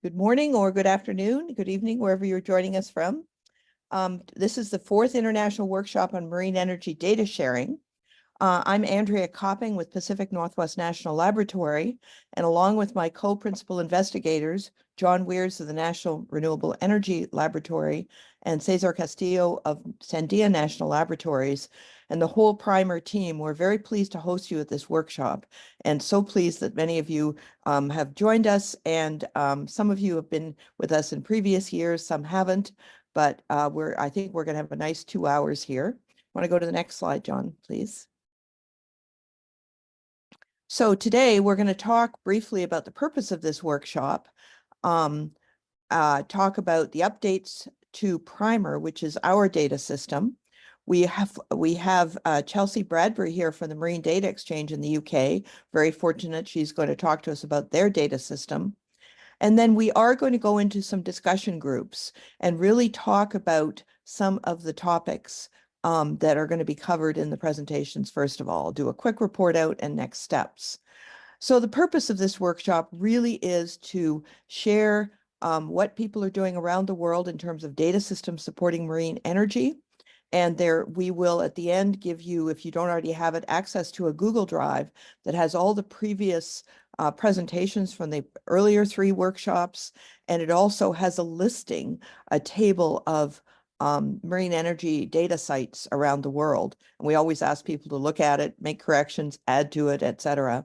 Good morning or good afternoon, good evening, wherever you're joining us from. This is the 4th International Workshop on Marine Energy Data Sharing. I'm Andrea Copping with Pacific Northwest National Laboratory, and along with my co-principal investigators, John Weirs of the National Renewable Energy Laboratory and Cesar Castillo of Sandia National Laboratories, and the whole PRIMRE team, we're very pleased to host you at this workshop, and so pleased that many of you have joined us, and some of you have been with us in previous years, some haven't, but I think we're going to have a nice 2 hours here. Want to go to the next slide, John, please? So today we're going to talk briefly about the purpose of this workshop, talk about the updates to PRIMRE, which is our data system. We have Chelsea Bradbury here from the Marine Data Exchange in the UK. Very fortunate. She's going to talk to us about their data system. And then we are going to go into some discussion groups and really talk about some of the topics that are going to be covered in the presentations. First of all, I'll do a quick report out and next steps. So the purpose of this workshop really is to share what people are doing around the world in terms of data systems supporting marine energy. And we will at the end give you, if you don't already have it, access to a Google Drive that has all the previous presentations from the earlier 3 workshops. And it also has a listing, a table of marine energy data sites around the world. And we always ask people to look at it, make corrections, add to it, etc.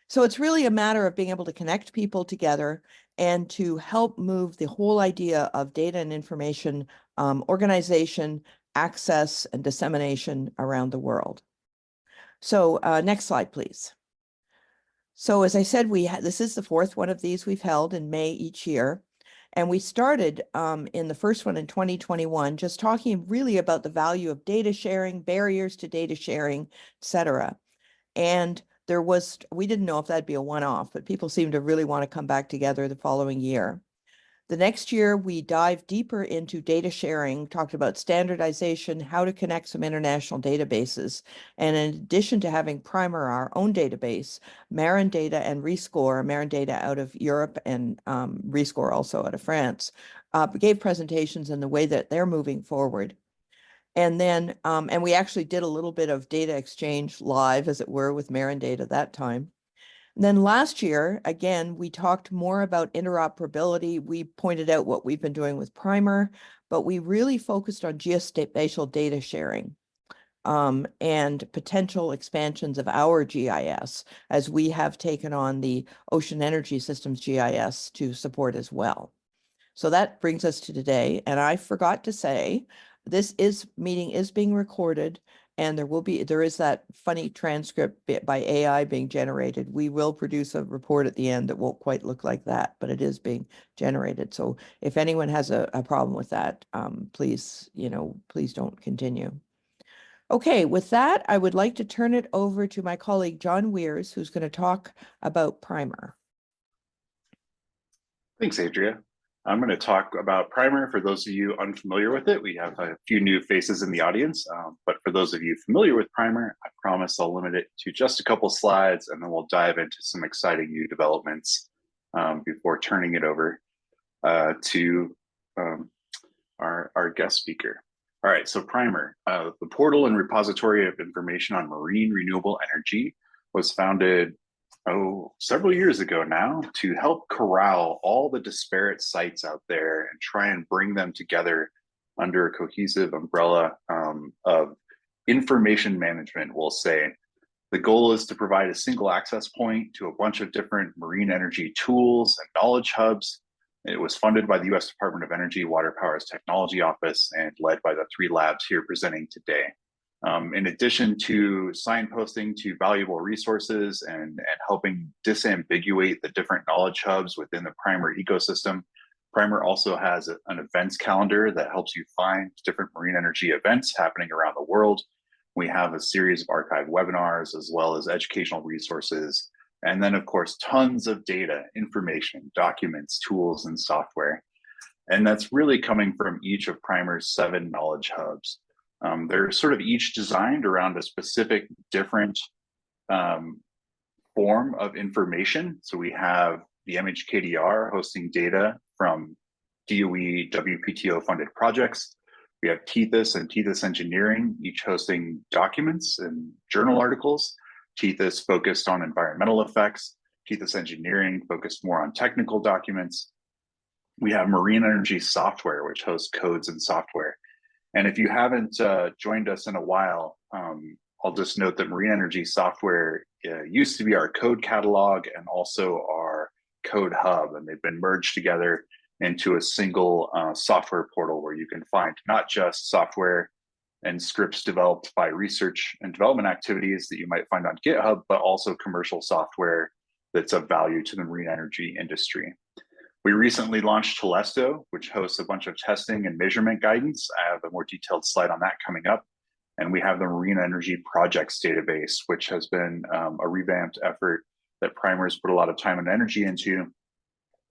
So it's really a matter of being able to connect people together and to help move the whole idea of data and information organization, access, and dissemination around the world. So next slide, please. So as I said, this is the 4th one of these we've held in May each year. And we started in the first one in 2021, just talking really about the value of data sharing, barriers to data sharing, et cetera. And we didn't know if that'd be a one-off, but people seem to really want to come back together the following year. The next year, we dived deeper into data sharing, talked about standardization, how to connect some international databases. And in addition to having PRIMRE, our own database, Marin Data and Rescore, Marin Data out of Europe and Rescore also out of France, gave presentations in the way that they're moving forward. And then, and we actually did a little bit of data exchange live, as it were, with Marin Data that time. And then last year, again, we talked more about interoperability. We pointed out what we've been doing with PRIMRE, but we really focused on geospatial data sharing and potential expansions of our GIS, as we have taken on the Ocean Energy Systems GIS to support as well. So that brings us to today. And I forgot to say, this meeting is being recorded, and there is that funny transcript by AI being generated. We will produce a report at the end that won't quite look like that, but it is being generated. So if anyone has a problem with that, please don't continue. Okay, with that, I would like to turn it over to my colleague, John Weirs, who's going to talk about PRIMRE. Thanks, Andrea. I'm going to talk about PRIMRE. For those of you unfamiliar with it, we have a few new faces in the audience, but for those of you familiar with PRIMRE, I promise I'll limit it to just a couple slides, and then we'll dive into some exciting new developments before turning it over to our guest speaker. All right, so PRIMRE, the portal and repository of information on marine renewable energy, was founded several years ago now to help corral all the disparate sites out there and try and bring them together under a cohesive umbrella of information management, we'll say. The goal is to provide a single access point to a bunch of different marine energy tools and knowledge hubs. It was funded by the U.S. Department of Energy Water Powers Technology Office and led by the 3 labs here presenting today. In addition to signposting to valuable resources and helping disambiguate the different knowledge hubs within the PRIMRE ecosystem, PRIMRE also has an events calendar that helps you find different marine energy events happening around the world. We have a series of archived webinars as well as educational resources. And then, of course, tons of data, information, documents, tools, and software. And that's really coming from each of PRIMRE's 7 knowledge hubs. They're sort of each designed around a specific different form of information. So we have the MHKDR hosting data from DOE WPTO funded projects. We have Tethys and Tethys Engineering, each hosting documents and journal articles. Tethys focused on environmental effects. Tethys Engineering focused more on technical documents. We have Marine Energy Software, which hosts codes and software. And if you haven't joined us in a while, I'll just note that Marine Energy Software used to be our code catalog and also our code hub, and they've been merged together into a single software portal where you can find not just software and scripts developed by research and development activities that you might find on GitHub, but also commercial software that's of value to the marine energy industry. We recently launched Telesto, which hosts a bunch of testing and measurement guidance. I have a more detailed slide on that coming up. And we have the Marine Energy Projects database, which has been a revamped effort that PRIMRE's put a lot of time and energy into,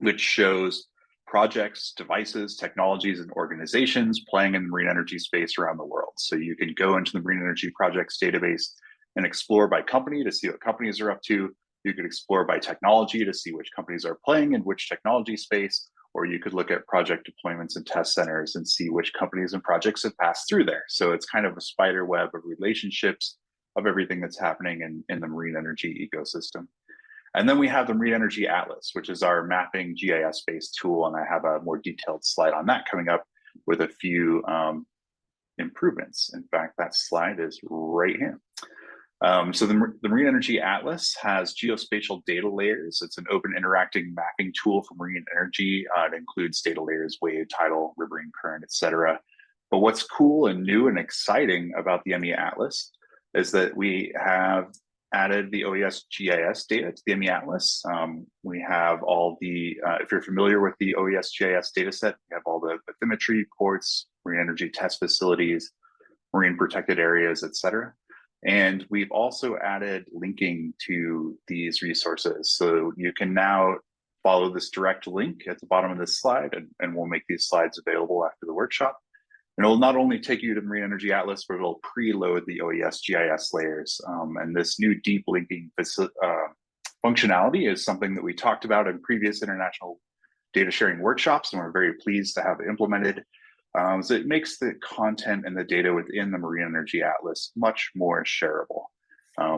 which shows projects, devices, technologies, and organizations playing in the marine energy space around the world. So you can go into the Marine Energy Projects database and explore by company to see what companies are up to. You could explore by technology to see which companies are playing in which technology space, or you could look at project deployments and test centers and see which companies and projects have passed through there. So it's kind of a spider web of relationships of everything that's happening in the marine energy ecosystem. And then we have the Marine Energy Atlas, which is our mapping GIS-based tool. And I have a more detailed slide on that coming up with a few improvements. In fact, that slide is right here. So the Marine Energy Atlas has geospatial data layers. It's an open interacting mapping tool for marine energy. It includes data layers, wave, tidal, riverine current, etc. But what's cool and new and exciting about the ME Atlas is that we have added the OES GIS data to the ME Atlas. We have all the, if you're familiar with the OES GIS data set, we have all the bathymetry ports, marine energy test facilities, marine protected areas, etc. And we've also added linking to these resources. So you can now follow this direct link at the bottom of this slide, and we'll make these slides available after the workshop. And it'll not only take you to the Marine Energy Atlas, but it'll preload the OES GIS layers. And this new deep linking functionality is something that we talked about in previous international data sharing workshops, and we're very pleased to have implemented. So it makes the content and the data within the Marine Energy Atlas much more shareable.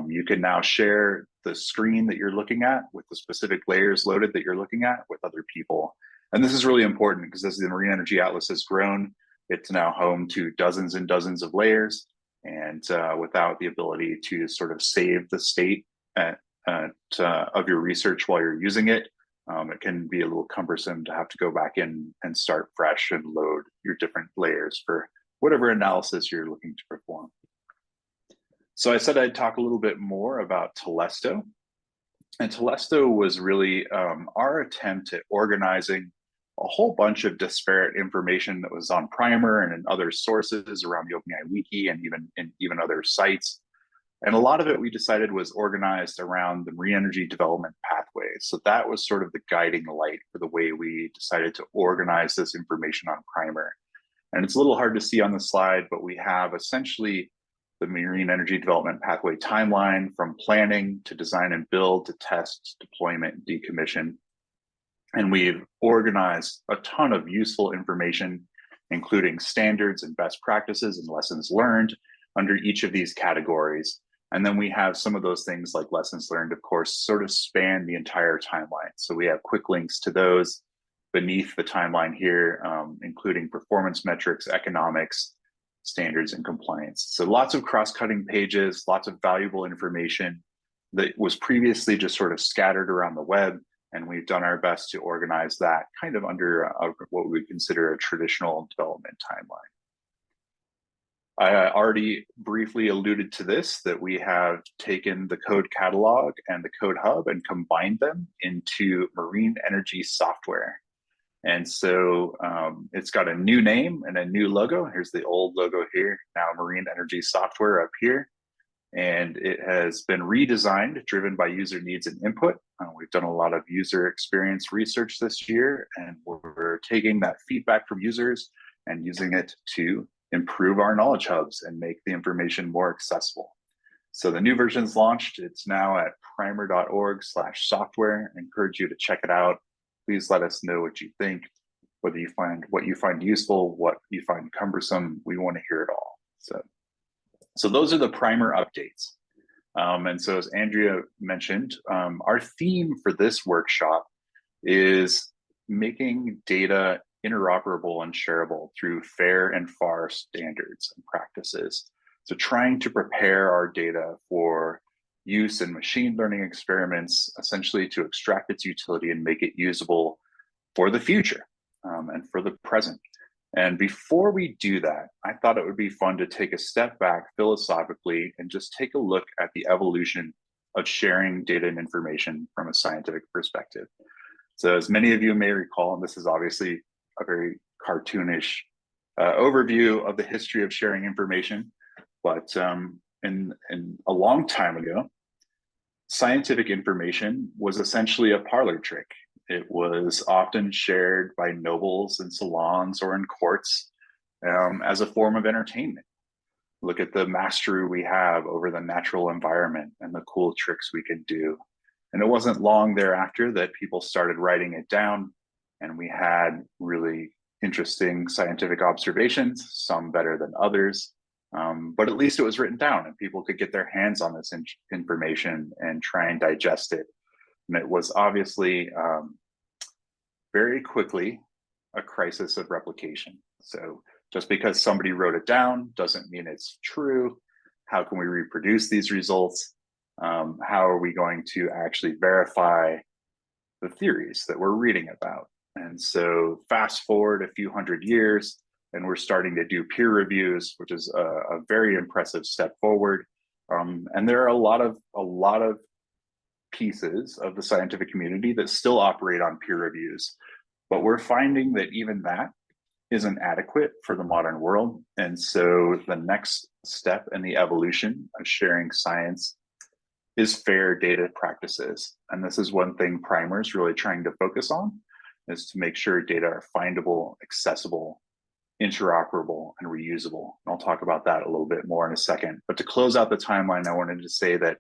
You can now share the screen that you're looking at with the specific layers loaded that you're looking at with other people. And this is really important because as the Marine Energy Atlas has grown, it's now home to dozens and dozens of layers, and without the ability to sort of save the state of your research while you're using it, it can be a little cumbersome to have to go back in and start fresh and load your different layers for whatever analysis you're looking to perform. So I said I'd talk a little bit more about Telesto. And Telesto was really our attempt at organizing a whole bunch of disparate information that was on PRIMRE and in other sources around the OpenAI Wiki and even other sites. And a lot of it we decided was organized around the marine energy development pathway. So that was sort of the guiding light for the way we decided to organize this information on PRIMRE. And it's a little hard to see on the slide, but we have essentially the marine energy development pathway timeline from planning to design and build to test, deployment, and decommission. And we've organized a ton of useful information, including standards and best practices and lessons learned under each of these categories. And then we have some of those things like lessons learned, of course, sort of span the entire timeline. So we have quick links to those beneath the timeline here, including performance metrics, economics, standards, and compliance. So lots of cross-cutting pages, lots of valuable information that was previously just sort of scattered around the web. And we've done our best to organize that kind of under what we would consider a traditional development timeline. I already briefly alluded to this, that we have taken the code catalog and the code hub and combined them into marine energy software. And so it's got a new name and a new logo. Here's the old logo here, now Marine Energy Software up here. And it has been redesigned, driven by user needs and input. We've done a lot of user experience research this year, and we're taking that feedback from users and using it to improve our knowledge hubs and make the information more accessible. So the new version is launched. It's now at primer.org/software. I encourage you to check it out. Please let us know what you think, whether you find what you find useful, what you find cumbersome. We want to hear it all. So those are the primer updates. And so as Andrea mentioned, our theme for this workshop is making data interoperable and shareable through FAIR and FARR standards and practices. So trying to prepare our data for use in machine learning experiments, essentially to extract its utility and make it usable for the future and for the present. And before we do that, I thought it would be fun to take a step back philosophically and just take a look at the evolution of sharing data and information from a scientific perspective. So as many of you may recall, and this is obviously a very cartoonish overview of the history of sharing information, but in a long time ago, scientific information was essentially a parlor trick. It was often shared by nobles in salons or in courts as a form of entertainment. Look at the mastery we have over the natural environment and the cool tricks we can do. And it wasn't long thereafter that people started writing it down, and we had really interesting scientific observations, some better than others. But at least it was written down and people could get their hands on this information and try and digest it. And it was obviously very quickly a crisis of replication. So just because somebody wrote it down doesn't mean it's true. How can we reproduce these results? How are we going to actually verify the theories that we're reading about? And so fast forward a few hundred years, and we're starting to do peer reviews, which is a very impressive step forward. And there are a lot of pieces of the scientific community that still operate on peer reviews, but we're finding that even that isn't adequate for the modern world. And so the next step in the evolution of sharing science is fair data practices. And this is one thing PRIMRE is really trying to focus on, is to make sure data are findable, accessible, interoperable, and reusable. And I'll talk about that a little bit more in a second. But to close out the timeline, I wanted to say that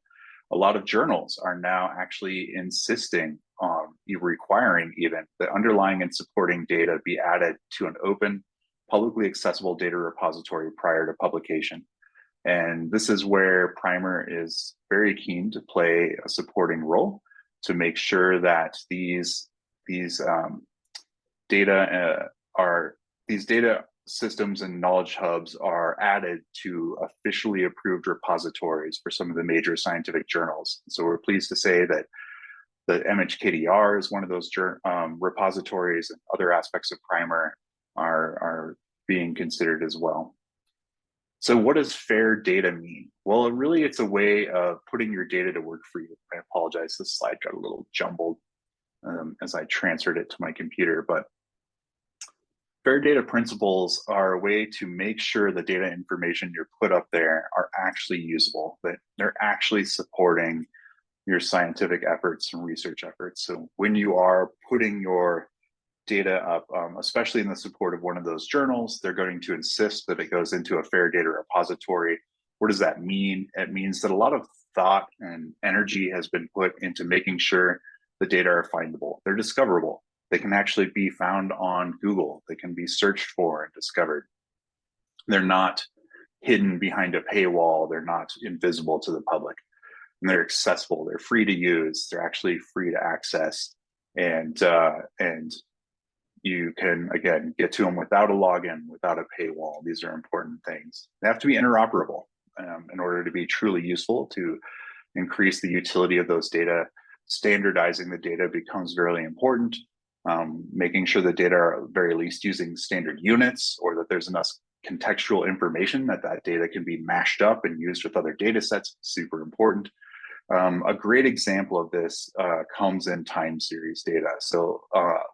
a lot of journals are now actually insisting on requiring even the underlying and supporting data be added to an open, publicly accessible data repository prior to publication. And this is where PRIMRE is very keen to play a supporting role to make sure that these data systems and knowledge hubs are added to officially approved repositories for some of the major scientific journals. So we're pleased to say that the MHKDR is one of those repositories, and other aspects of PRIMRE are being considered as well. So what does fair data mean? Well, really it's a way of putting your data to work for you. I apologize, this slide got a little jumbled as I transferred it to my computer, but fair data principles are a way to make sure the data information you're put up there are actually usable, that they're actually supporting your scientific efforts and research efforts. So when you are putting your data up, especially in the support of one of those journals, they're going to insist that it goes into a fair data repository. What does that mean? It means that a lot of thought and energy has been put into making sure the data are findable. They're discoverable. They can actually be found on Google. They can be searched for and discovered. They're not hidden behind a paywall. They're not invisible to the public. And they're accessible. They're free to use. They're actually free to access. And you can, again, get to them without a login, without a paywall. These are important things. They have to be interoperable in order to be truly useful, to increase the utility of those data. Standardizing the data becomes really important. Making sure the data are at very least using standard units, or that there's enough contextual information that that data can be mashed up and used with other data sets, super important. A great example of this comes in time series data. So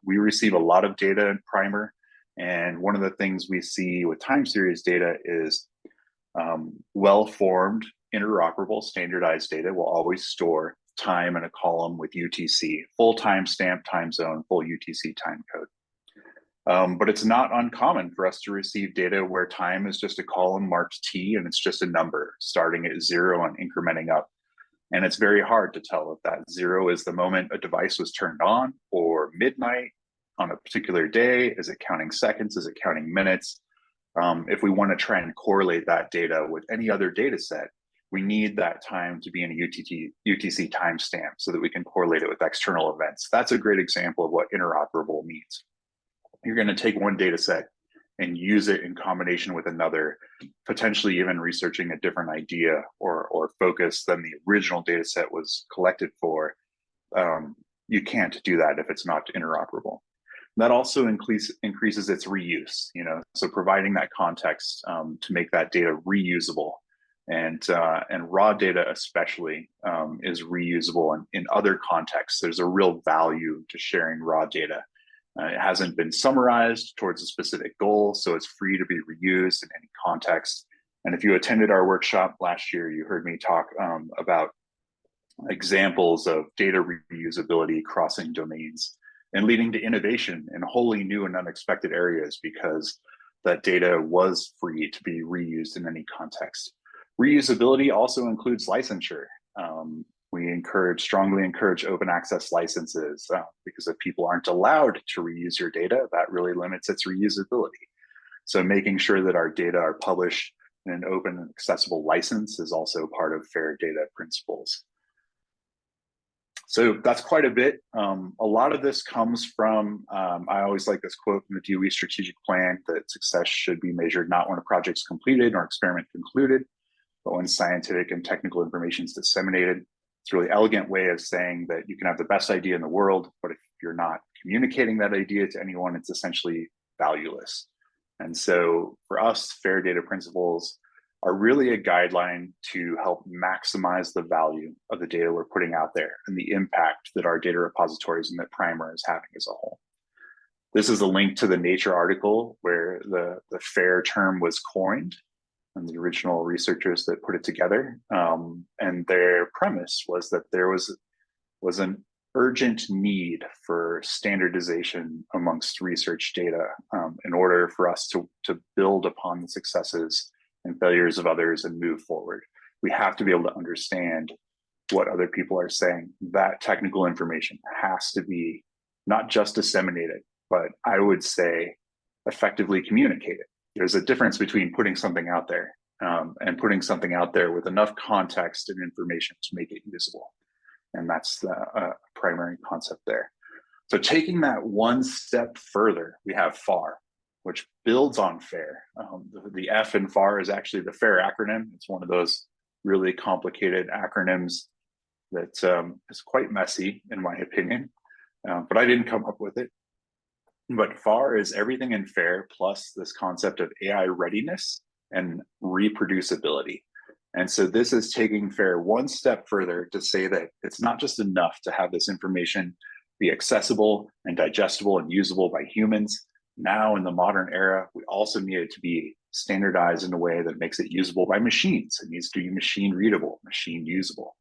we receive a lot of data in PRIMRE, and one of the things we see with time series data is well-formed, interoperable, standardized data will always store time in a column with UTC, full timestamp, time zone, full UTC time code. But it's not uncommon for us to receive data where time is just a column marked T and it's just a number starting at 0 and incrementing up. And it's very hard to tell if that 0 is the moment a device was turned on, or midnight on a particular day. Is it counting seconds? Is it counting minutes? If we want to try and correlate that data with any other data set, we need that time to be in a UTC timestamp so that we can correlate it with external events. That's a great example of what interoperable means. You're going to take one data set and use it in combination with another, potentially even researching a different idea or focus than the original data set was collected for. You can't do that if it's not interoperable. That also increases its reuse, so providing that context to make that data reusable, and raw data especially is reusable in other contexts. There's a real value to sharing raw data. It hasn't been summarized towards a specific goal, so it's free to be reused in any context. And if you attended our workshop last year, you heard me talk about examples of data reusability crossing domains and leading to innovation in wholly new and unexpected areas because that data was free to be reused in any context. Reusability also includes licensure. We strongly encourage open access licenses because if people aren't allowed to reuse your data, that really limits its reusability. So making sure that our data are published in an open and accessible license is also part of FAIR data principles. So that's quite a bit. A lot of this comes from, I always like this quote from the DOE strategic plan, that success should be measured not when a project's completed or experiment concluded, but when scientific and technical information is disseminated. It's a really elegant way of saying that you can have the best idea in the world, but if you're not communicating that idea to anyone, it's essentially valueless. And so for us, FAIR data principles are really a guideline to help maximize the value of the data we're putting out there and the impact that our data repositories and that PRIMRE is having as a whole. This is a link to the Nature article where the FAIR term was coined and the original researchers that put it together. And their premise was that there was an urgent need for standardization amongst research data in order for us to build upon the successes and failures of others and move forward. We have to be able to understand what other people are saying. That technical information has to be not just disseminated, but I would say effectively communicated. There's a difference between putting something out there and putting something out there with enough context and information to make it usable. And that's the primary concept there. So taking that one step further, we have FARR, which builds on FAIR. The F in FARR is actually the FAIR acronym. It's one of those really complicated acronyms that is quite messy, in my opinion, but I didn't come up with it. But FARR is everything in FAIR plus this concept of AI readiness and reproducibility. And so this is taking FAIR one step further to say that it's not just enough to have this information be accessible and digestible and usable by humans. Now in the modern era, we also need it to be standardized in a way that makes it usable by machines. It needs to be machine readable, machine usable.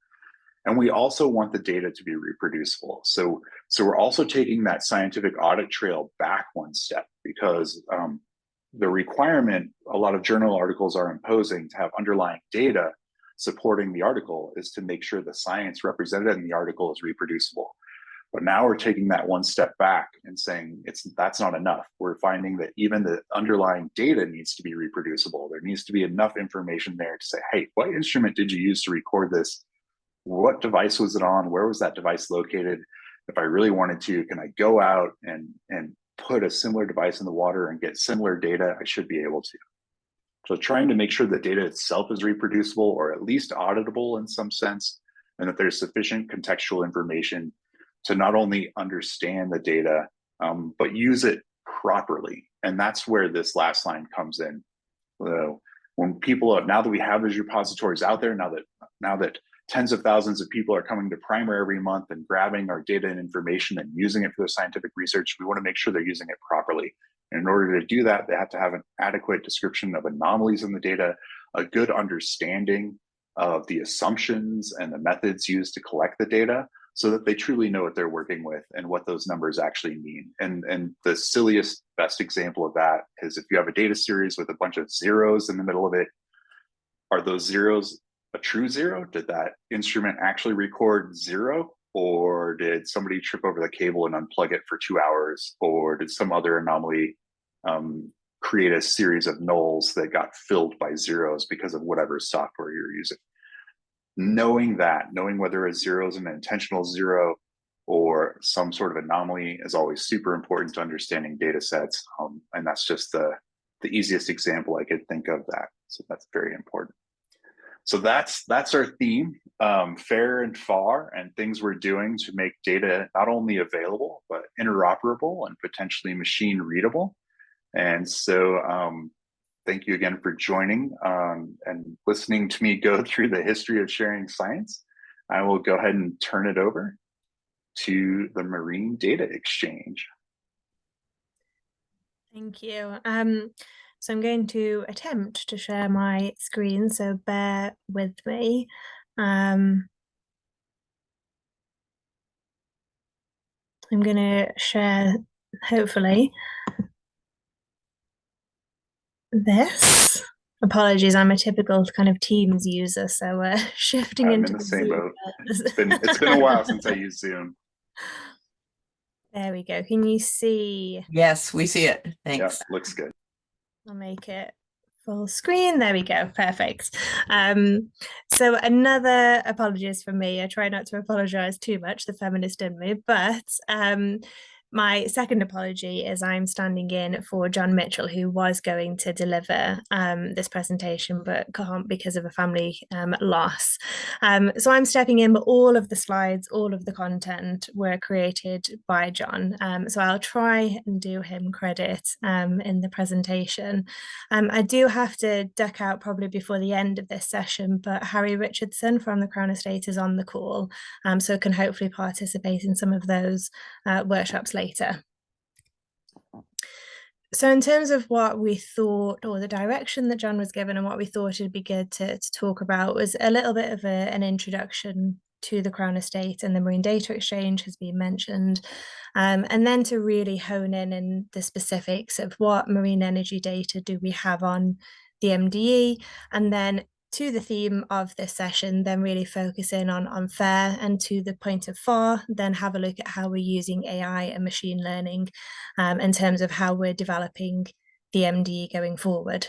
And we also want the data to be reproducible. So we're also taking that scientific audit trail back one step, because the requirement a lot of journal articles are imposing to have underlying data supporting the article is to make sure the science represented in the article is reproducible. But now we're taking that one step back and saying that's not enough. We're finding that even the underlying data needs to be reproducible. There needs to be enough information there to say, hey, what instrument did you use to record this? What device was it on? Where was that device located? If I really wanted to, can I go out and put a similar device in the water and get similar data? I should be able to. So trying to make sure the data itself is reproducible or at least auditable in some sense, and that there's sufficient contextual information to not only understand the data, but use it properly. And that's where this last line comes in. When people, now that we have these repositories out there, now that tens of thousands of people are coming to PRIMRE every month and grabbing our data and information and using it for their scientific research, we want to make sure they're using it properly. And in order to do that, they have to have an adequate description of anomalies in the data, a good understanding of the assumptions and the methods used to collect the data, so that they truly know what they're working with and what those numbers actually mean. And the silliest best example of that is if you have a data series with a bunch of zeros in the middle of it, are those zeros a true zero? Did that instrument actually record zero? Or did somebody trip over the cable and unplug it for 2 hours? Or did some other anomaly create a series of nulls that got filled by zeros because of whatever software you're using? Knowing whether a zero is an intentional zero or some sort of anomaly is always super important to understanding data sets. And that's just the easiest example I could think of that. So that's very important. So that's our theme, FAIR and FARR, and things we're doing to make data not only available, but interoperable and potentially machine readable. And so thank you again for joining and listening to me go through the history of sharing science. I will go ahead and turn it over to the Marine Data Exchange. Thank you. So I'm going to attempt to share my screen, so bear with me. I'm going to share, hopefully, this. Apologies, I'm a typical kind of Teams user, so shifting I'm into in the same Zoom. boat. It's been a while since I used Zoom. There we go. Can you see? Yes, we see it. Thanks. Yeah, looks good. I'll make it full screen. There we go. Perfect. So another apologies for me. I try not to apologize too much, the feminist in me, but my second apology is I'm standing in for John Mitchell, who was going to deliver this presentation, but can't because of a family loss. So I'm stepping in, but all of the slides, all of the content were created by John. So I'll try and do him credit in the presentation. I do have to duck out probably before the end of this session, but Harry Richardson from the Crown Estate is on the call, so can hopefully participate in some of those workshops later. So in terms of what we thought, or the direction that John was given and what we thought it'd be good to talk about, was a little bit of an introduction to the Crown Estate, and the Marine Data Exchange has been mentioned, and then to really hone in the specifics of what marine energy data do we have on the MDE, and then to the theme of this session, then really focus in on FAIR, and to the point of FARR, then have a look at how we're using AI and machine learning in terms of how we're developing the MDE going forward.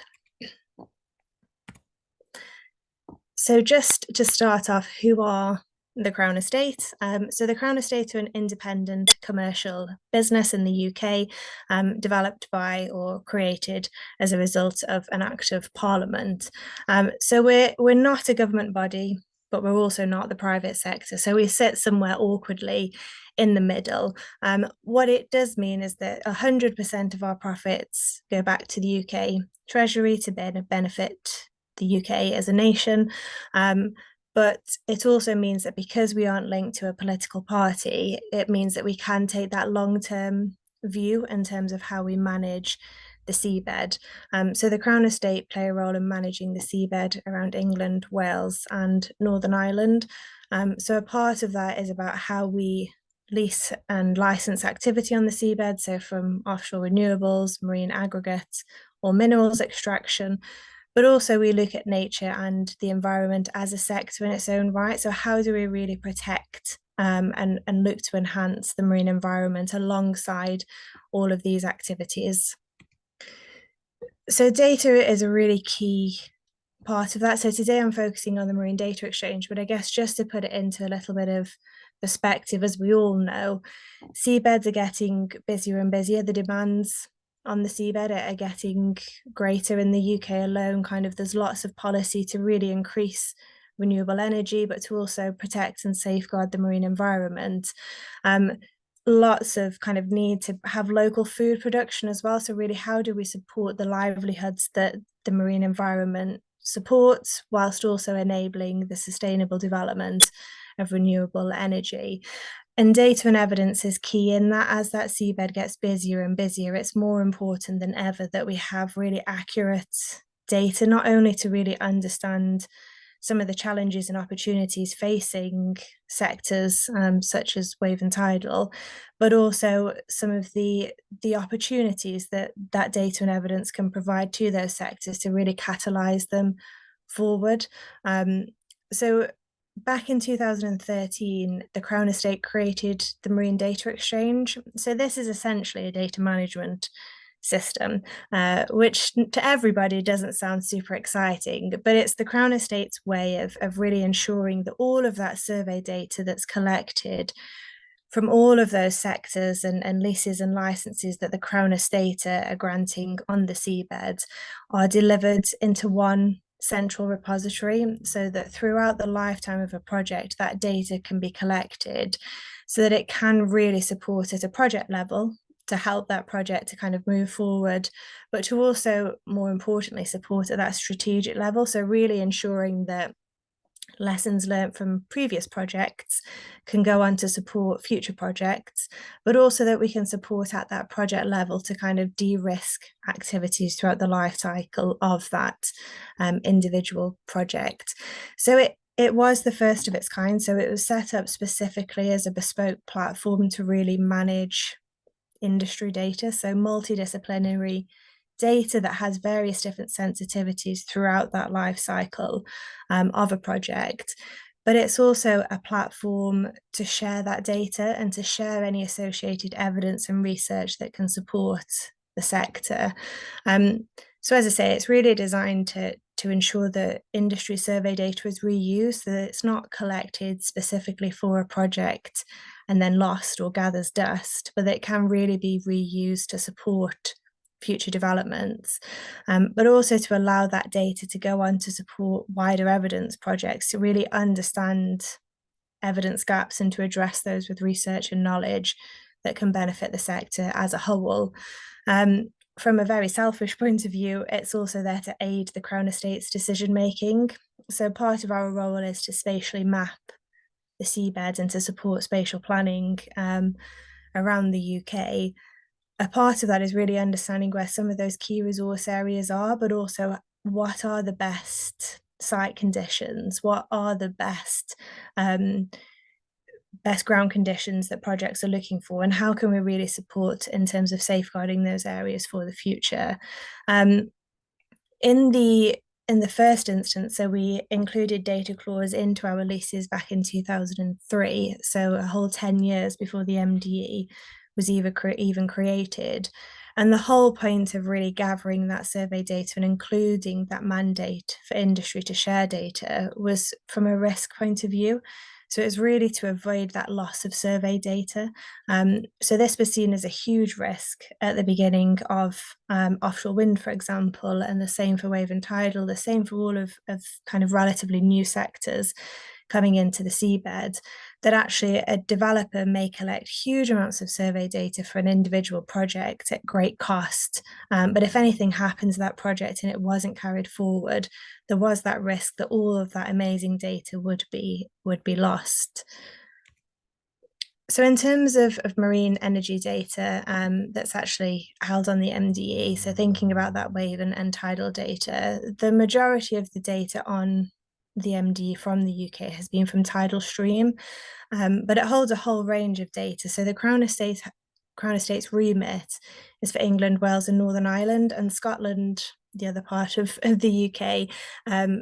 So just to start off, who are the Crown Estate? So the Crown Estate are an independent commercial business in the UK, developed by or created as a result of an act of Parliament. So we're not a government body, but we're also not the private sector. So we sit somewhere awkwardly in the middle. What it does mean is that 100% of our profits go back to the UK Treasury to benefit the UK as a nation. But it also means that because we aren't linked to a political party, it means that we can take that long-term view in terms of how we manage the seabed. So the Crown Estate play a role in managing the seabed around England, Wales, and Northern Ireland. So a part of that is about how we lease and license activity on the seabed, so from offshore renewables, marine aggregates, or minerals extraction. But also we look at nature and the environment as a sector in its own right. So how do we really protect and look to enhance the marine environment alongside all of these activities? So data is a really key part of that. So today I'm focusing on the Marine Data Exchange, but I guess just to put it into a little bit of perspective, as we all know, seabeds are getting busier and busier. The demands on the seabed are getting greater in the UK alone. Kind of there's lots of policy to really increase renewable energy, but to also protect and safeguard the marine environment. Lots of kind of need to have local food production as well. So really, how do we support the livelihoods that the marine environment supports, whilst also enabling the sustainable development of renewable energy? And data and evidence is key in that. As that seabed gets busier and busier, it's more important than ever that we have really accurate data, not only to really understand some of the challenges and opportunities facing sectors such as wave and tidal, but also some of the opportunities that data and evidence can provide to those sectors to really catalyse them forward. So back in 2013, the Crown Estate created the Marine Data Exchange. So this is essentially a data management system, which to everybody doesn't sound super exciting, but it's the Crown Estate's way of really ensuring that all of that survey data that's collected from all of those sectors and leases and licenses that the Crown Estate are granting on the seabed are delivered into one central repository, so that throughout the lifetime of a project, that data can be collected so that it can really support at a project level to help that project to kind of move forward, but to also, more importantly, support at that strategic level. So really ensuring that lessons learned from previous projects can go on to support future projects, but also that we can support at that project level to kind of de-risk activities throughout the life cycle of that individual project. So it was the first of its kind. So it was set up specifically as a bespoke platform to really manage industry data, so multidisciplinary data that has various different sensitivities throughout that life cycle of a project. But it's also a platform to share that data and to share any associated evidence and research that can support the sector. So as I say, it's really designed to ensure that industry survey data is reused, so that it's not collected specifically for a project and then lost or gathers dust, but that it can really be reused to support future developments, but also to allow that data to go on to support wider evidence projects, to really understand evidence gaps and to address those with research and knowledge that can benefit the sector as a whole. From a very selfish point of view, it's also there to aid the Crown Estate's decision making. So part of our role is to spatially map the seabed and to support spatial planning around the UK. A part of that is really understanding where some of those key resource areas are, but also what are the best site conditions, what are the best ground conditions that projects are looking for, and how can we really support in terms of safeguarding those areas for the future. In the first instance, so we included data clause into our leases back in 2003, so a whole 10 years before the MDE was even created. And the whole point of really gathering that survey data and including that mandate for industry to share data was from a risk point of view. So it's really to avoid that loss of survey data. So this was seen as a huge risk at the beginning of offshore wind, for example, and the same for wave and tidal, the same for all of kind of relatively new sectors coming into the seabed, that actually a developer may collect huge amounts of survey data for an individual project at great cost. But if anything happens to that project and it wasn't carried forward, there was that risk that all of that amazing data would be lost. So in terms of marine energy data that's actually held on the MDE, so thinking about that wave and tidal data, the majority of the data on the MDE from the UK has been from tidal stream, but it holds a whole range of data. So the Crown Estate's remit is for England, Wales and Northern Ireland, and Scotland, the other part of the UK,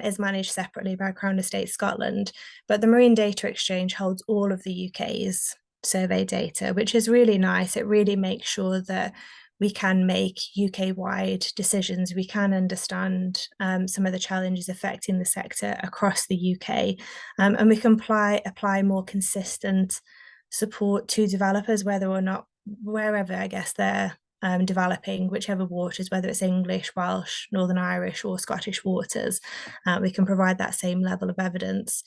is managed separately by Crown Estate Scotland. But the Marine Data Exchange holds all of the UK's survey data, which is really nice. It really makes sure that we can make UK-wide decisions. We can understand some of the challenges affecting the sector across the UK, and we can apply more consistent support to developers, wherever I guess they're developing, whichever waters, whether it's English, Welsh, Northern Irish or Scottish waters, we can provide that same level of evidence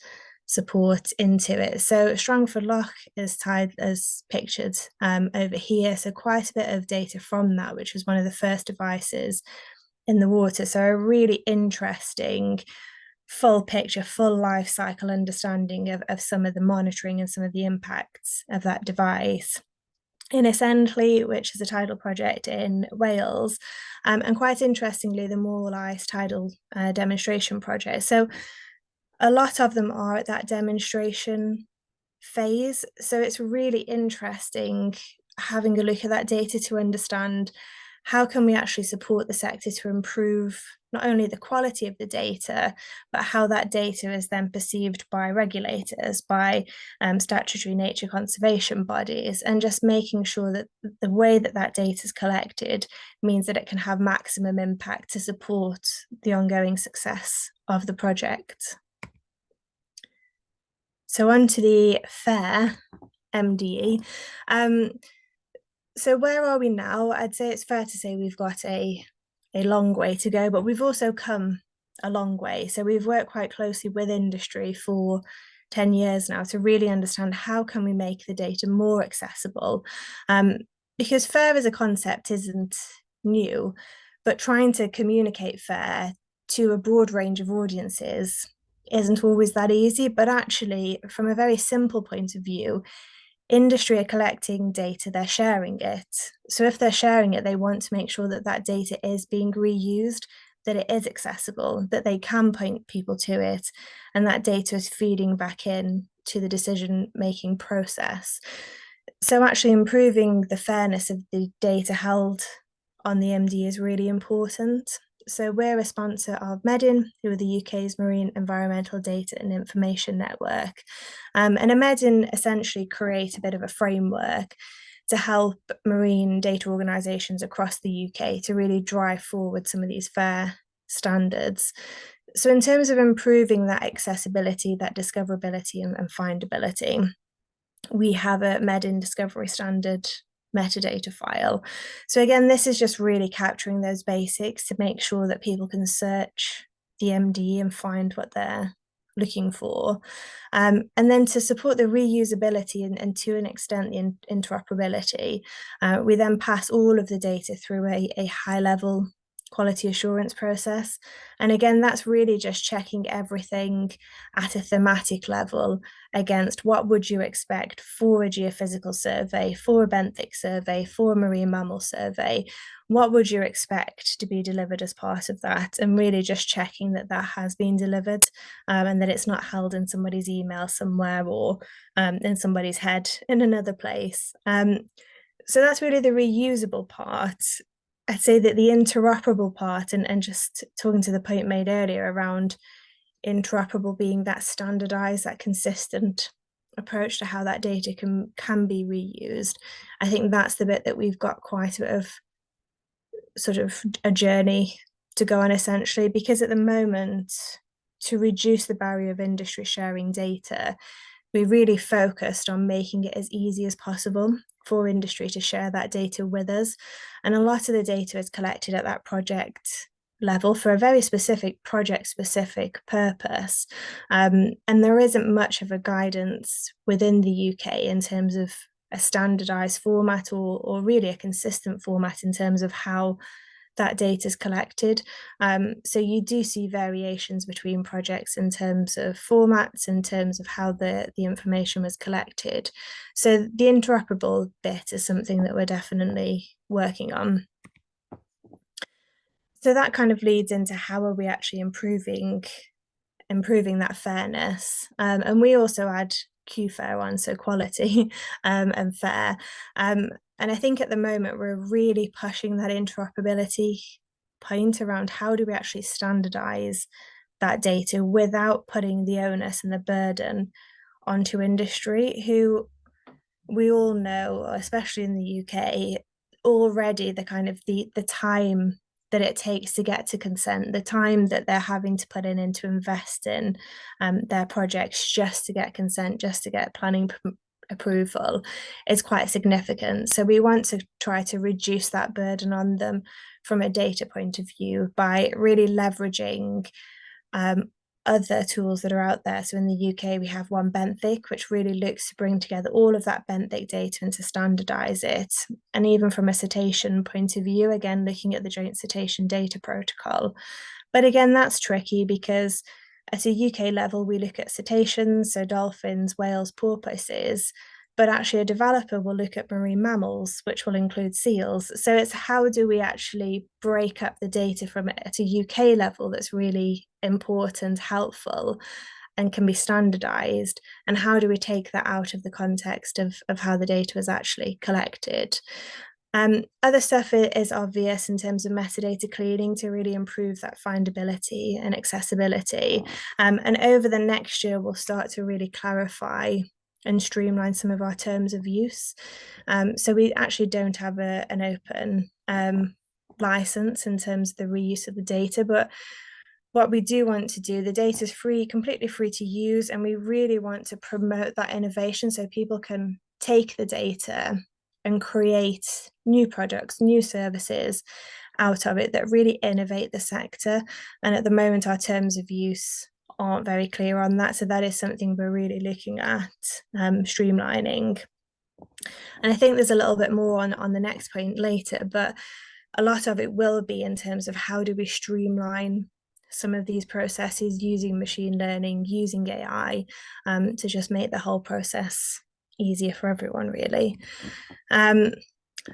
support into it. So Strangford Lough is pictured over here, so quite a bit of data from that, which was one of the first devices in the water. So a really interesting full picture, full life cycle understanding of some of the monitoring and some of the impacts of that device. In Essendley, which is a tidal project in Wales, and quite interestingly, the Morwell Ice tidal demonstration project. So a lot of them are at that demonstration phase. So it's really interesting having a look at that data to understand how can we actually support the sector to improve not only the quality of the data, but how that data is then perceived by regulators, by statutory nature conservation bodies, and just making sure that the way that that data is collected means that it can have maximum impact to support the ongoing success of the project. So on to the FARR MDE. So where are we now? I'd say it's fair to say we've got a long way to go, but we've also come a long way. So we've worked quite closely with industry for 10 years now to really understand how can we make the data more accessible. Because FAIR as a concept isn't new, but trying to communicate FAIR to a broad range of audiences isn't always that easy. But actually, from a very simple point of view, industry are collecting data, they're sharing it. So if they're sharing it, they want to make sure that that data is being reused, that it is accessible, that they can point people to it, and that data is feeding back in to the decision-making process. So actually improving the fairness of the data held on the MD is really important. So we're a sponsor of MEDIN, who are the UK's Marine Environmental Data and Information Network. And a MEDIN essentially create a bit of a framework to help marine data organisations across the UK to really drive forward some of these FAIR standards. So in terms of improving that accessibility, that discoverability and findability, we have a MEDIN discovery standard metadata file. So again, this is just really capturing those basics to make sure that people can search the MD and find what they're looking for. And then to support the reusability and to an extent the interoperability, we then pass all of the data through a high-level quality assurance process. And again, that's really just checking everything at a thematic level against what would you expect for a geophysical survey, for a benthic survey, for a marine mammal survey. What would you expect to be delivered as part of that? And really just checking that that has been delivered and that it's not held in somebody's email somewhere or in somebody's head in another place. So that's really the reusable part. I'd say that the interoperable part, and just talking to the point made earlier around interoperable being that standardized, that consistent approach to how that data can be reused, I think that's the bit that we've got quite a bit of sort of a journey to go on essentially, because at the moment, to reduce the barrier of industry sharing data, we really focused on making it as easy as possible for industry to share that data with us. And a lot of the data is collected at that project level for a very specific project-specific purpose. And there isn't much of a guidance within the UK in terms of a standardized format or really a consistent format in terms of how that data is collected. So you do see variations between projects in terms of formats, in terms of how the information was collected. So the interoperable bit is something that we're definitely working on. So that kind of leads into how are we actually improving that fairness. And we also add QFAIR on, so quality and fair. And I think at the moment we're really pushing that interoperability point around how do we actually standardize that data without putting the onus and the burden onto industry, who we all know, especially in the UK, already the kind of the time that it takes to get to consent, the time that they're having to put in to invest in their projects just to get consent, just to get planning approval is quite significant. So we want to try to reduce that burden on them from a data point of view by really leveraging other tools that are out there. So in the UK, we have one benthic, which really looks to bring together all of that benthic data and to standardize it. And even from a cetacean point of view, again, looking at the Joint Cetacean Data Protocol. But again, that's tricky because at a UK level, we look at cetaceans, so dolphins, whales, porpoises, but actually a developer will look at marine mammals, which will include seals. So it's how do we actually break up the data from it at a UK level that's really important, helpful, and can be standardized, and how do we take that out of the context of how the data was actually collected. Other stuff is obvious in terms of metadata cleaning to really improve that findability and accessibility. And over the next year, we'll start to really clarify and streamline some of our terms of use. So we actually don't have an open license in terms of the reuse of the data, but what we do want to do, the data is free, completely free to use, and we really want to promote that innovation so people can take the data and create new products, new services out of it that really innovate the sector. And at the moment, our terms of use aren't very clear on that. So that is something we're really looking at streamlining. And I think there's a little bit more on the next point later, but a lot of it will be in terms of how do we streamline some of these processes using machine learning, using AI, to just make the whole process easier for everyone, really.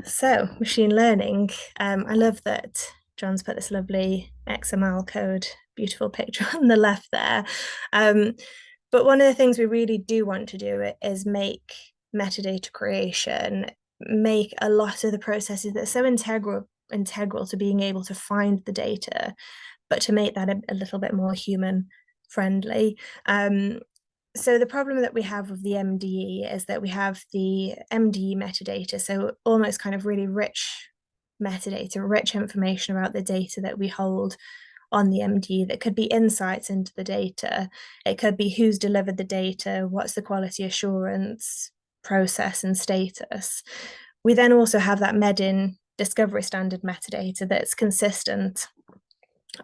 So machine learning, I love that John's put this lovely XML code, beautiful picture on the left there. But one of the things we really do want to do is make metadata creation, make a lot of the processes that are so integral to being able to find the data, but to make that a little bit more human friendly. So the problem that we have with the MDE is that we have the MDE metadata, so almost kind of really rich metadata, rich information about the data that we hold on the MDE that could be insights into the data. It could be who's delivered the data, what's the quality assurance process and status. We then also have that MEDIN discovery standard metadata that's consistent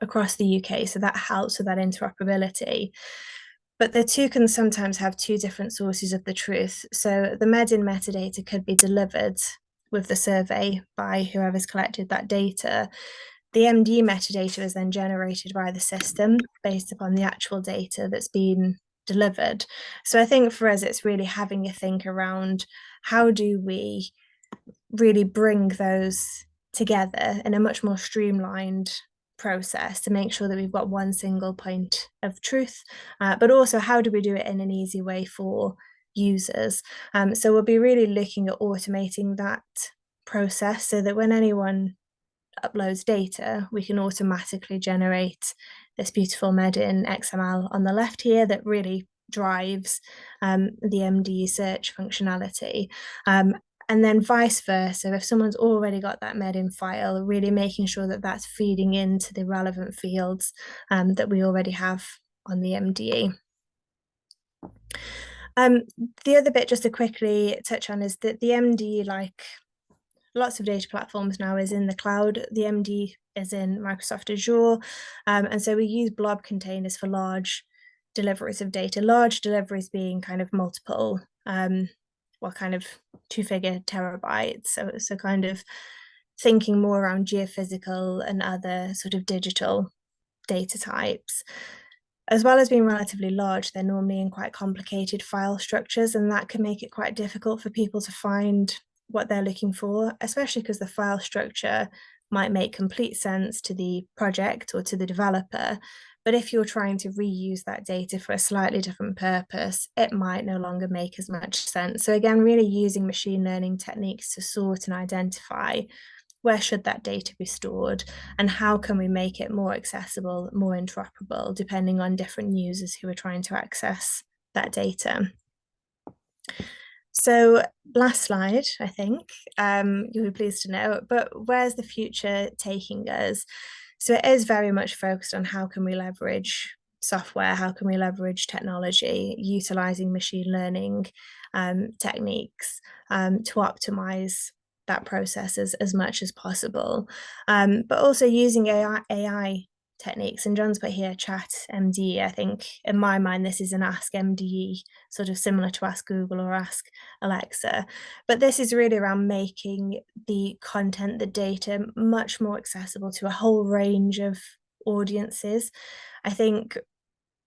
across the UK, so that helps with that interoperability. But the two can sometimes have two different sources of the truth. So the MEDIN metadata could be delivered with the survey by whoever's collected that data. The MD metadata is then generated by the system based upon the actual data that's been delivered. So I think for us, it's really having a think around how do we really bring those together in a much more streamlined process to make sure that we've got one single point of truth, but also how do we do it in an easy way for users. So we'll be really looking at automating that process so that when anyone uploads data, we can automatically generate this beautiful MEDIN XML on the left here that really drives the MD search functionality. And then vice versa, if someone's already got that MEDIN file, really making sure that that's feeding into the relevant fields that we already have on the MDE. The other bit just to quickly touch on is that the MDE, like lots of data platforms now, is in the cloud. The MD is in Microsoft Azure. And so we use blob containers for large deliveries of data, large deliveries being kind of multiple, kind of two-figure terabytes. So kind of thinking more around geophysical and other sort of digital data types. As well as being relatively large, they're normally in quite complicated file structures, and that can make it quite difficult for people to find what they're looking for, especially because the file structure might make complete sense to the project or to the developer. But if you're trying to reuse that data for a slightly different purpose, it might no longer make as much sense. So again, really using machine learning techniques to sort and identify where should that data be stored and how can we make it more accessible, more interoperable, depending on different users who are trying to access that data. So last slide, I think, you'll be pleased to know, but where's the future taking us? So it is very much focused on how can we leverage software, how can we leverage technology, utilizing machine learning techniques to optimize that process as much as possible, but also using AI techniques. And John's put here chat MD. I think in my mind this is an ask MDE, sort of similar to ask Google or ask Alexa, but this is really around making the content, the data, much more accessible to a whole range of audiences. I think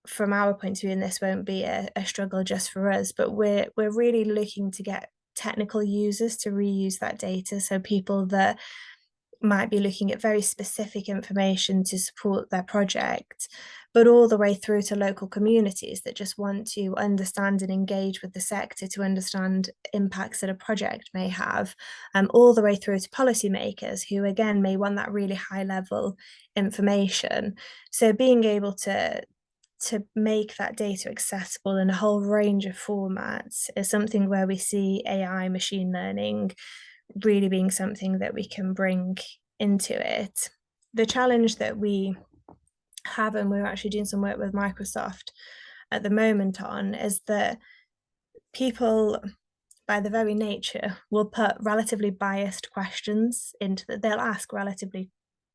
from our point of view, and this won't be a struggle just for us, but we're really looking to get technical users to reuse that data, so people that might be looking at very specific information to support their project, but all the way through to local communities that just want to understand and engage with the sector to understand impacts that a project may have, all the way through to policymakers who again may want that really high level information. So being able to make that data accessible in a whole range of formats is something where we see AI, machine learning really being something that we can bring into it. The challenge that we have, and we're actually doing some work with Microsoft at the moment on, is that people, by the very nature, will put relatively biased questions into they'll ask relatively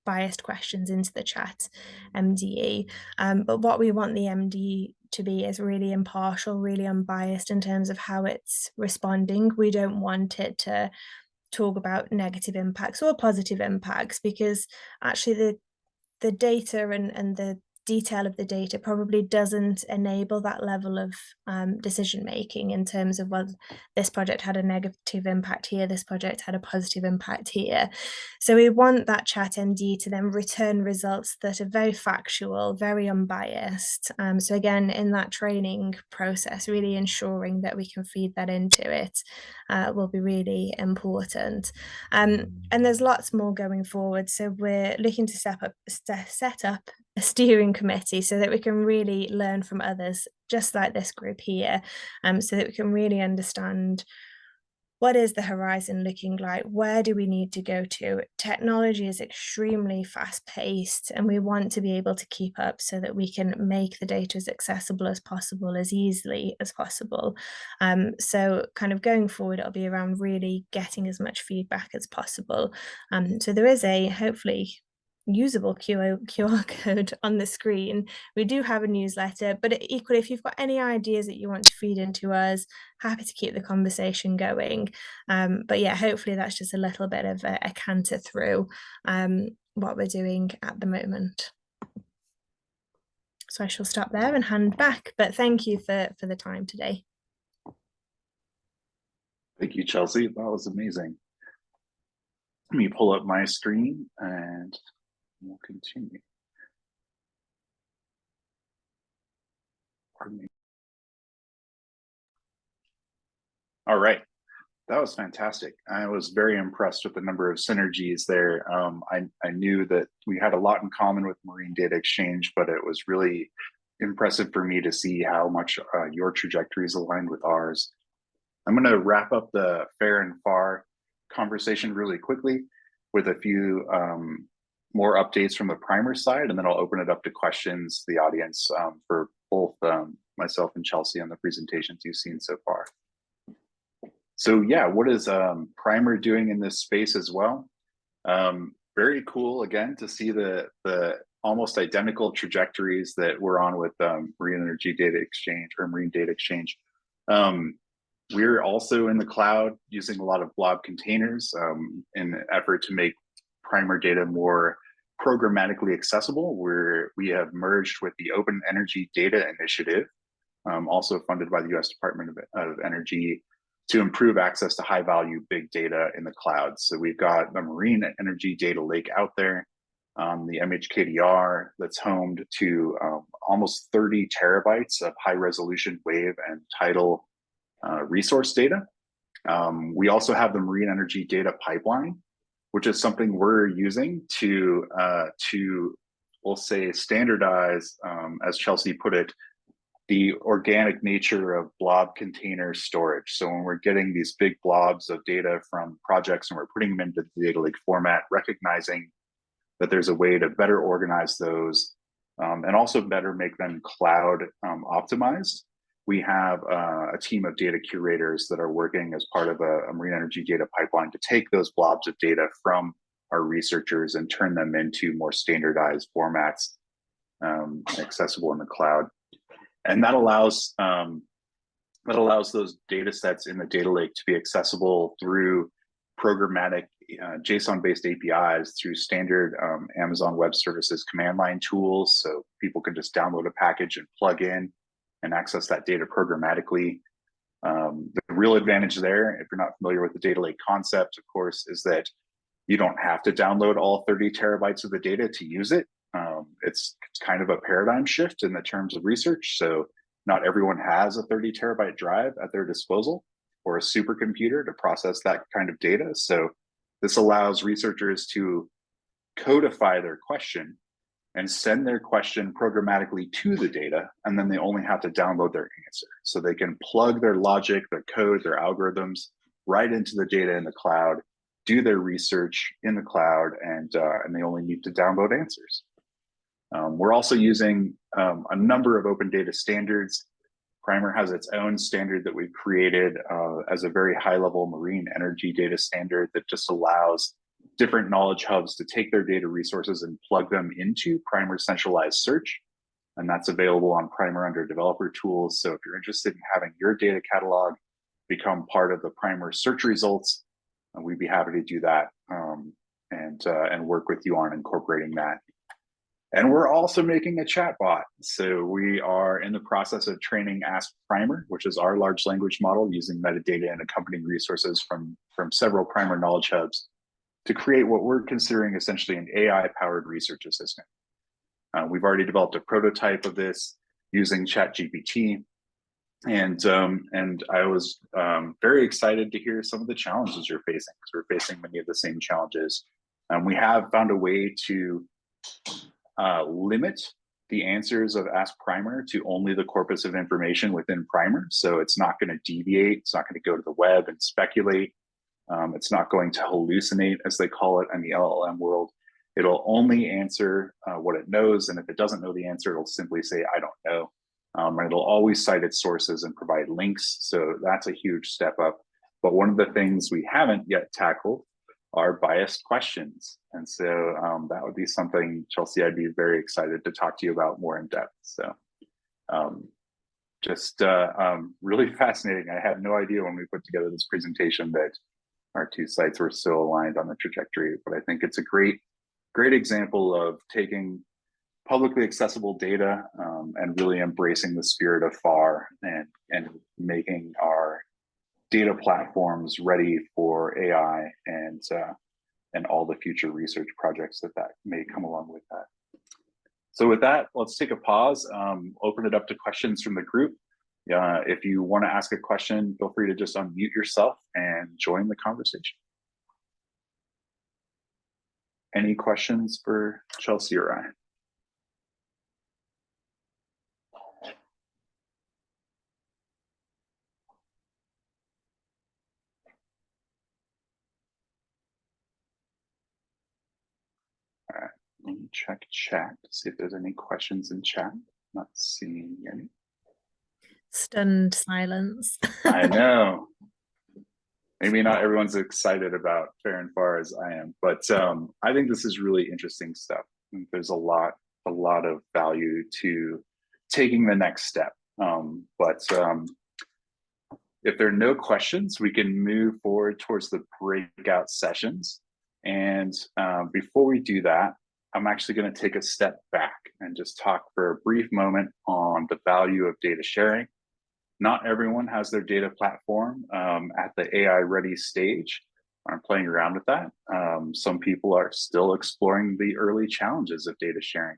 biased questions into the chat MDE. But what we want the MDE to be is really impartial, really unbiased in terms of how it's responding. We don't want it to talk about negative impacts or positive impacts, because actually the data and the detail of the data probably doesn't enable that level of decision making in terms of, well, this project had a negative impact here, this project had a positive impact here. So we want that chat MD to then return results that are very factual, very unbiased. So again, in that training process, really ensuring that we can feed that into it will be really important. And there's lots more going forward. So we're looking to set up a steering committee so that we can really learn from others, just like this group here, so that we can really understand what is the horizon looking like, where do we need to go to. Technology is extremely fast paced, and we want to be able to keep up so that we can make the data as accessible as possible, as easily as possible. So kind of going forward, it'll be around really getting as much feedback as possible. So there is a hopefully usable QR code on the screen. We do have a newsletter, but equally, if you've got any ideas that you want to feed into us, happy to keep the conversation going. But yeah, hopefully that's just a little bit of a canter through what we're doing at the moment. So I shall stop there and hand back, but thank you for the time today. Thank you, Chelsea. That was amazing. Let me pull up my screen and we'll continue. Pardon me. All right, that was fantastic. I was very impressed with the number of synergies there. I knew that we had a lot in common with Marine Data Exchange, but it was really impressive for me to see how much your trajectories aligned with ours. I'm going to wrap up the FAIR and FARR conversation really quickly with a few more updates from the PRIMRE side, and then I'll open it up to questions, the audience, for both myself and Chelsea on the presentations you've seen so far. So yeah, what is PRIMRE doing in this space as well? Very cool, again, to see the almost identical trajectories that we're on with Marine Energy Data Exchange or Marine Data Exchange. We're also in the cloud using a lot of blob containers in an effort to make PRIMRE data more programmatically accessible. We have merged with the Open Energy Data Initiative, also funded by the US Department of Energy, to improve access to high value big data in the cloud. So we've got the Marine Energy Data Lake out there, the MHKDR that's homed to almost 30 terabytes of high resolution wave and tidal resource data. We also have the Marine Energy Data Pipeline, which is something we're using to we'll say, standardize, as Chelsea put it, the organic nature of blob container storage. So when we're getting these big blobs of data from projects and we're putting them into the data lake format, recognizing that there's a way to better organize those and also better make them cloud optimized. We have a team of data curators that are working as part of a Marine Energy Data Pipeline to take those blobs of data from our researchers and turn them into more standardized formats accessible in the cloud. And that allows those data sets in the data lake to be accessible through programmatic JSON-based APIs through standard Amazon Web Services command line tools. So people can just download a package and plug in and access that data programmatically. The real advantage there, if you're not familiar with the data lake concept, of course, is that You don't have to download all 30 terabytes of the data to use it. It's kind of a paradigm shift in the terms of research. So not everyone has a 30 terabyte drive at their disposal or a supercomputer to process that kind of data. So this allows researchers to codify their question and send their question programmatically to the data, and then they only have to download their answer. So they can plug their logic, their code, their algorithms right into the data in the cloud, do their research in the cloud, and they only need to download answers. We're also using a number of open data standards. PRIMRE has its own standard that we've created as a very high-level marine energy data standard that just allows different knowledge hubs to take their data resources and plug them into PRIMRE centralized search. And that's available on PRIMRE under developer tools. So if you're interested in having your data catalog become part of the PRIMRE search results, we'd be happy to do that and work with you on incorporating that. And we're also making a chatbot. So we are in the process of training Ask PRIMRE, which is our large language model using metadata and accompanying resources from several PRIMRE knowledge hubs to create what we're considering essentially an AI-powered research assistant. We've already developed a prototype of this using ChatGPT, and I was very excited to hear some of the challenges you're facing, because we're facing many of the same challenges. We have found a way to limit the answers of Ask PRIMRE to only the corpus of information within PRIMRE. So it's not going to deviate. It's not going to go to the web and speculate. It's not going to hallucinate, as they call it in the LLM world. It'll only answer what it knows. And if it doesn't know the answer, it'll simply say, I don't know. And it'll always cite its sources and provide links. So that's a huge step up. But one of the things we haven't yet tackled are biased questions. And so that would be something, Chelsea, I'd be very excited to talk to you about more in depth. So really fascinating. I had no idea when we put together this presentation that our two sites were so aligned on the trajectory, but I think it's a great example of taking publicly accessible data and really embracing the spirit of FARR and making our data platforms ready for AI and all the future research projects that may come along with that. So with that, let's take a pause, open it up to questions from the group. If you want to ask a question, feel free to just unmute yourself and join the conversation. Any questions for Chelsea or I? All right, let me check chat to see if there's any questions in chat. Not seeing any. Stunned silence. I know. Maybe not everyone's excited about FAIR and FARR as I am, but I think this is really interesting stuff. There's a lot of value to taking the next step. If there are no questions, we can move forward towards the breakout sessions. And before we do that, I'm actually going to take a step back and just talk for a brief moment on the value of data sharing. Not everyone has their data platform at the AI ready stage. I'm playing around with that. Some people are still exploring the early challenges of data sharing.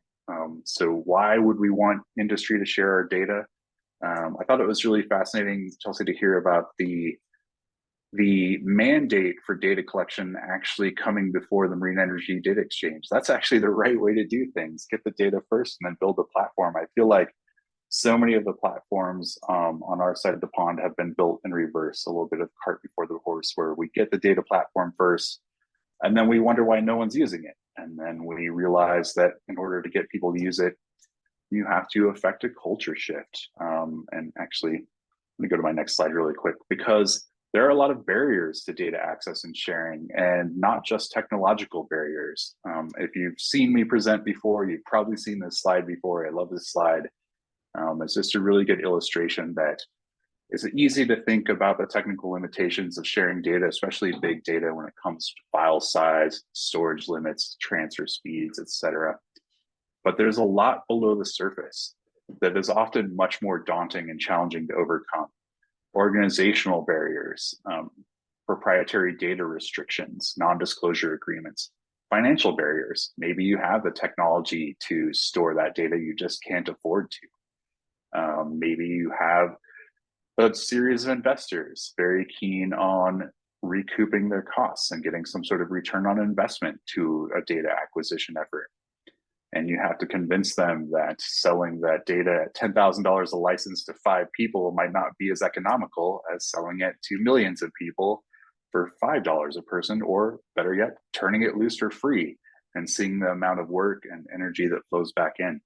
So why would we want industry to share our data? I thought it was really fascinating, Chelsea, to hear about the mandate for data collection actually coming before the Marine Energy Data Exchange. That's actually the right way to do things. Get the data first and then build the platform. I feel like so many of the platforms on our side of the pond have been built in reverse, a little bit of cart before the horse, where we get the data platform first, and then we wonder why no one's using it. And then we realize that in order to get people to use it, you have to affect a culture shift. And actually, let me go to my next slide really quick, because there are a lot of barriers to data access and sharing, and not just technological barriers. If you've seen me present before, you've probably seen this slide before. I love this slide. It's just a really good illustration that it's easy to think about the technical limitations of sharing data, especially big data, when it comes to file size, storage limits, transfer speeds, etc. But there's a lot below the surface that is often much more daunting and challenging to overcome. Organizational barriers, proprietary data restrictions, non-disclosure agreements, financial barriers. Maybe you have the technology to store that data, you just can't afford to. Maybe you have a series of investors very keen on recouping their costs and getting some sort of return on investment to a data acquisition effort. And you have to convince them that selling that data at $10,000 a license to 5 people might not be as economical as selling it to millions of people for $5 a person, or better yet, turning it loose for free and seeing the amount of work and energy that flows back in.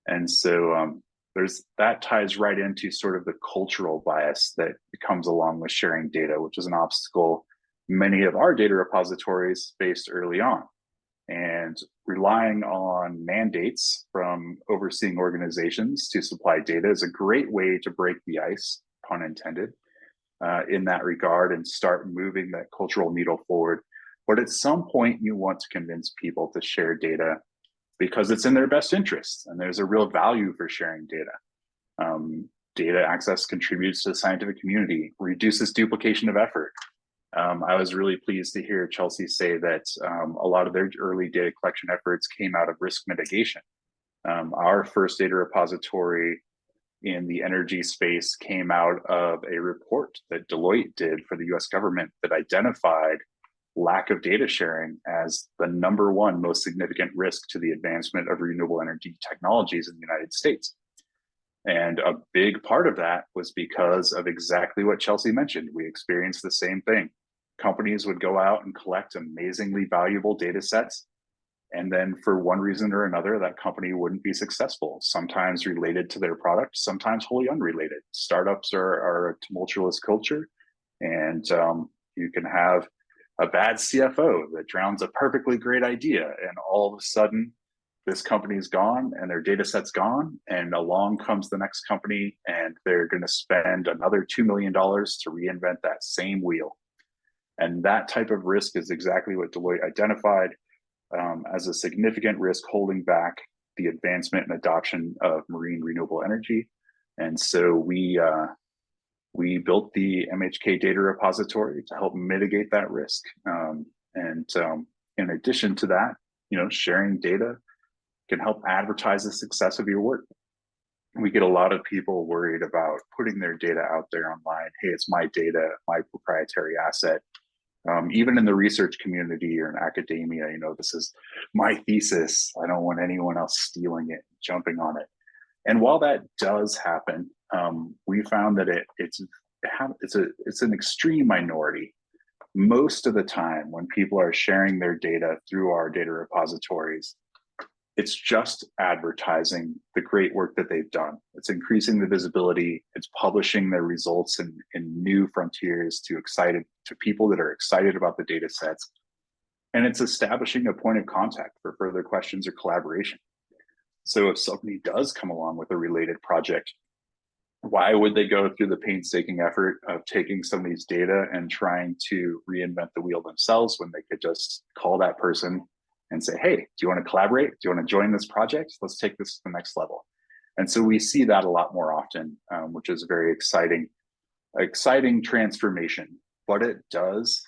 And so that ties right into sort of the cultural bias that comes along with sharing data, which is an obstacle many of our data repositories faced early on. And relying on mandates from overseeing organizations to supply data is a great way to break the ice, pun intended, in that regard, and start moving that cultural needle forward. But at some point, you want to convince people to share data because it's in their best interest, and there's a real value for sharing data. Data access contributes to the scientific community, reduces duplication of effort. I was really pleased to hear Chelsea say that a lot of their early data collection efforts came out of risk mitigation. Our first data repository in the energy space came out of a report that Deloitte did for the US government that identified lack of data sharing as the #1 most significant risk to the advancement of renewable energy technologies in the United States. And a big part of that was because of exactly what Chelsea mentioned. We experienced the same thing. Companies would go out and collect amazingly valuable data sets, and then for one reason or another, that company wouldn't be successful, sometimes related to their product, sometimes wholly unrelated. Startups are a tumultuous culture, and you can have a bad CFO that drowns a perfectly great idea, and all of a sudden, this company's gone and their data set's gone, and along comes the next company, and they're going to spend another $2 million to reinvent that same wheel. And that type of risk is exactly what Deloitte identified as a significant risk holding back the advancement and adoption of marine renewable energy. And so we built the MHK data repository to help mitigate that risk. In addition to that, sharing data can help advertise the success of your work. We get a lot of people worried about putting their data out there online. Hey, it's my data, my proprietary asset. Even in the research community or in academia, this is my thesis. I don't want anyone else stealing it, jumping on it. And while that does happen, we found that it's an extreme minority. Most of the time when people are sharing their data through our data repositories, it's just advertising the great work that they've done. It's increasing the visibility. It's publishing their results in new frontiers to people that are excited about the data sets. And it's establishing a point of contact for further questions or collaboration. So if somebody does come along with a related project, why would they go through the painstaking effort of taking somebody's data and trying to reinvent the wheel themselves when they could just call that person and say, hey, do you want to collaborate? Do you want to join this project? Let's take this to the next level. And so we see that a lot more often, which is a very exciting transformation. But it does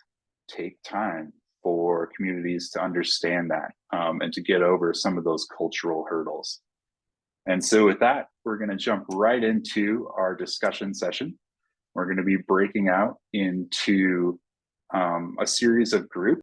take time for communities to understand that and to get over some of those cultural hurdles. And so with that, we're going to jump right into our discussion session. We're going to be breaking out into a series of groups.